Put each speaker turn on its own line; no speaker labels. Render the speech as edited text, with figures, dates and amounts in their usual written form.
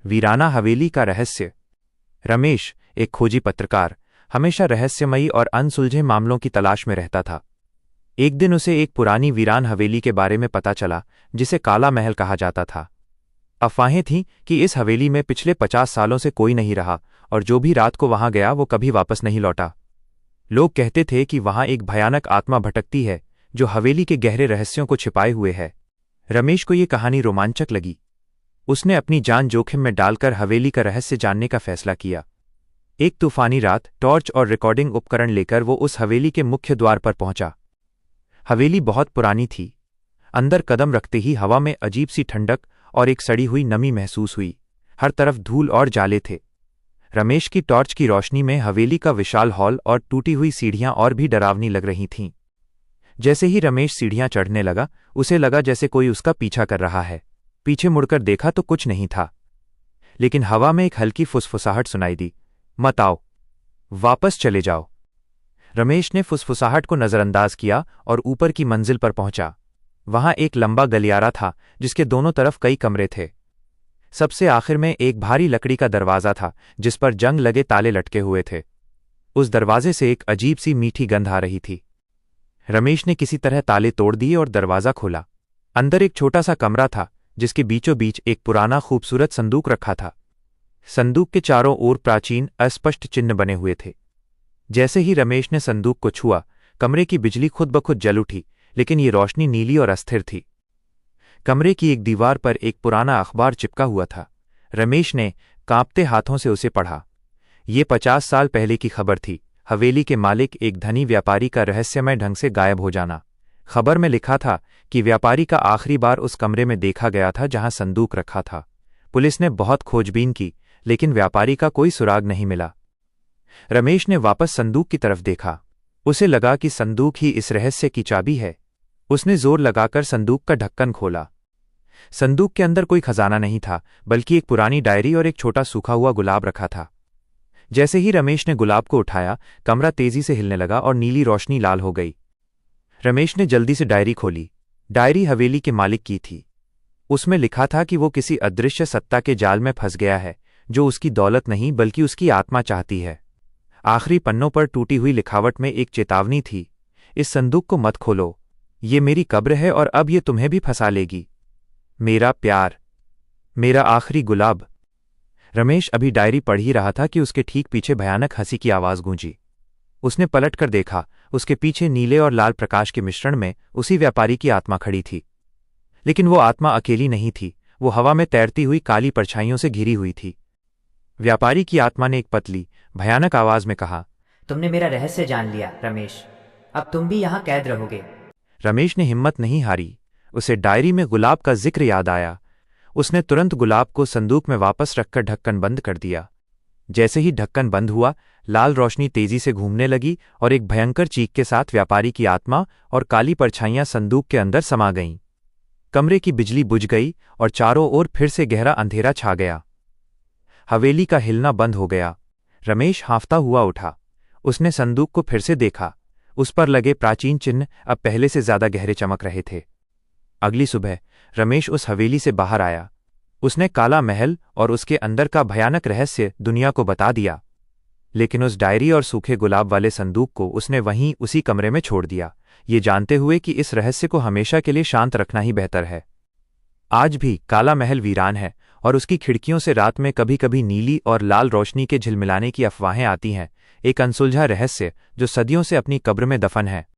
वीराना हवेली का रहस्य। रमेश, एक खोजी पत्रकार, हमेशा रहस्यमयी और अनसुलझे मामलों की तलाश में रहता था। एक दिन उसे एक पुरानी वीरान हवेली के बारे में पता चला, जिसे काला महल कहा जाता था। अफवाहें थीं कि इस हवेली में पिछले 50 सालों से कोई नहीं रहा और जो भी रात को वहां गया वो कभी वापस नहीं लौटा। लोग कहते थे कि वहां एक भयानक आत्मा भटकती है जो हवेली के गहरे रहस्यों को छिपाए हुए है। रमेश को ये कहानी रोमांचक लगी। उसने अपनी जान जोखिम में डालकर हवेली का रहस्य जानने का फैसला किया। एक तूफानी रात टॉर्च और रिकॉर्डिंग उपकरण लेकर वो उस हवेली के मुख्य द्वार पर पहुंचा। हवेली बहुत पुरानी थी। अंदर कदम रखते ही हवा में अजीब सी ठंडक और एक सड़ी हुई नमी महसूस हुई। हर तरफ धूल और जाले थे। रमेश की टॉर्च की रोशनी में हवेली का विशाल हॉल और टूटी हुई सीढ़ियां और भी डरावनी लग रही थीं। जैसे ही रमेश सीढ़ियां चढ़ने लगा, उसे लगा जैसे कोई उसका पीछा कर रहा है। पीछे मुड़कर देखा तो कुछ नहीं था, लेकिन हवा में एक हल्की फुसफुसाहट सुनाई दी। मत आओ, वापस चले जाओ। रमेश ने फुसफुसाहट को नजरअंदाज किया और ऊपर की मंजिल पर पहुंचा। वहां एक लंबा गलियारा था जिसके दोनों तरफ कई कमरे थे। सबसे आखिर में एक भारी लकड़ी का दरवाजा था जिस पर जंग लगे ताले लटके हुए थे। उस दरवाजे से एक अजीब सी मीठी गंध आ रही थी। रमेश ने किसी तरह ताले तोड़ दिए और दरवाजा खोला। अंदर एक छोटा सा कमरा था जिसके बीचों बीच एक पुराना खूबसूरत संदूक रखा था। संदूक के चारों ओर प्राचीन अस्पष्ट चिन्ह बने हुए थे। जैसे ही रमेश ने संदूक को छुआ, कमरे की बिजली खुद ब खुद जल उठी, लेकिन ये रोशनी नीली और अस्थिर थी। कमरे की एक दीवार पर एक पुराना अखबार चिपका हुआ था। रमेश ने कांपते हाथों से उसे पढ़ा। ये 50 साल पहले की खबर थी। हवेली के मालिक एक धनी व्यापारी का रहस्यमय ढंग से गायब हो जाना। खबर में लिखा था कि व्यापारी का आखिरी बार उस कमरे में देखा गया था जहां संदूक रखा था। पुलिस ने बहुत खोजबीन की, लेकिन व्यापारी का कोई सुराग नहीं मिला। रमेश ने वापस संदूक की तरफ देखा। उसे लगा कि संदूक ही इस रहस्य की चाबी है। उसने जोर लगाकर संदूक का ढक्कन खोला। संदूक के अंदर कोई खजाना नहीं था, बल्कि एक पुरानी डायरी और एक छोटा सूखा हुआ गुलाब रखा था। जैसे ही रमेश ने गुलाब को उठाया, कमरा तेजी से हिलने लगा और नीली रोशनी लाल हो गई। रमेश ने जल्दी से डायरी खोली। डायरी हवेली के मालिक की थी। उसमें लिखा था कि वो किसी अदृश्य सत्ता के जाल में फंस गया है, जो उसकी दौलत नहीं बल्कि उसकी आत्मा चाहती है। आखिरी पन्नों पर टूटी हुई लिखावट में एक चेतावनी थी, इस संदूक को मत खोलो, ये मेरी कब्र है और अब ये तुम्हें भी फंसा लेगी। मेरा प्यार, मेरा आखिरी गुलाब। रमेश अभी डायरी पढ़ ही रहा था कि उसके ठीक पीछे भयानक हंसी की आवाज गूंजी। उसने पलटकर देखा। उसके पीछे नीले और लाल प्रकाश के मिश्रण में उसी व्यापारी की आत्मा खड़ी थी। लेकिन वो आत्मा अकेली नहीं थी, वो हवा में तैरती हुई काली परछाइयों से घिरी हुई थी। व्यापारी की आत्मा ने एक पतली, भयानक आवाज में कहा,
तुमने मेरा रहस्य जान लिया रमेश, अब तुम भी यहाँ कैद रहोगे।
रमेश ने हिम्मत नहीं हारी। उसे डायरी में गुलाब का जिक्र याद आया। उसने तुरंत गुलाब को संदूक में वापस रखकर ढक्कन बंद कर दिया। जैसे ही ढक्कन बंद हुआ, लाल रोशनी तेजी से घूमने लगी और एक भयंकर चीख के साथ व्यापारी की आत्मा और काली परछाइयां संदूक के अंदर समा गईं। कमरे की बिजली बुझ गई और चारों ओर फिर से गहरा अंधेरा छा गया। हवेली का हिलना बंद हो गया। रमेश हांफता हुआ उठा। उसने संदूक को फिर से देखा। उस पर लगे प्राचीन चिन्ह अब पहले से ज्यादा गहरे चमक रहे थे। अगली सुबह रमेश उस हवेली से बाहर आया। उसने काला महल और उसके अंदर का भयानक रहस्य दुनिया को बता दिया, लेकिन उस डायरी और सूखे गुलाब वाले संदूक को उसने वहीं उसी कमरे में छोड़ दिया, ये जानते हुए कि इस रहस्य को हमेशा के लिए शांत रखना ही बेहतर है। आज भी काला महल वीरान है और उसकी खिड़कियों से रात में कभी कभी नीली और लाल रोशनी के झिलमिलाने की अफवाहें आती हैं, एक अनसुलझा रहस्य जो सदियों से अपनी कब्र में दफन है।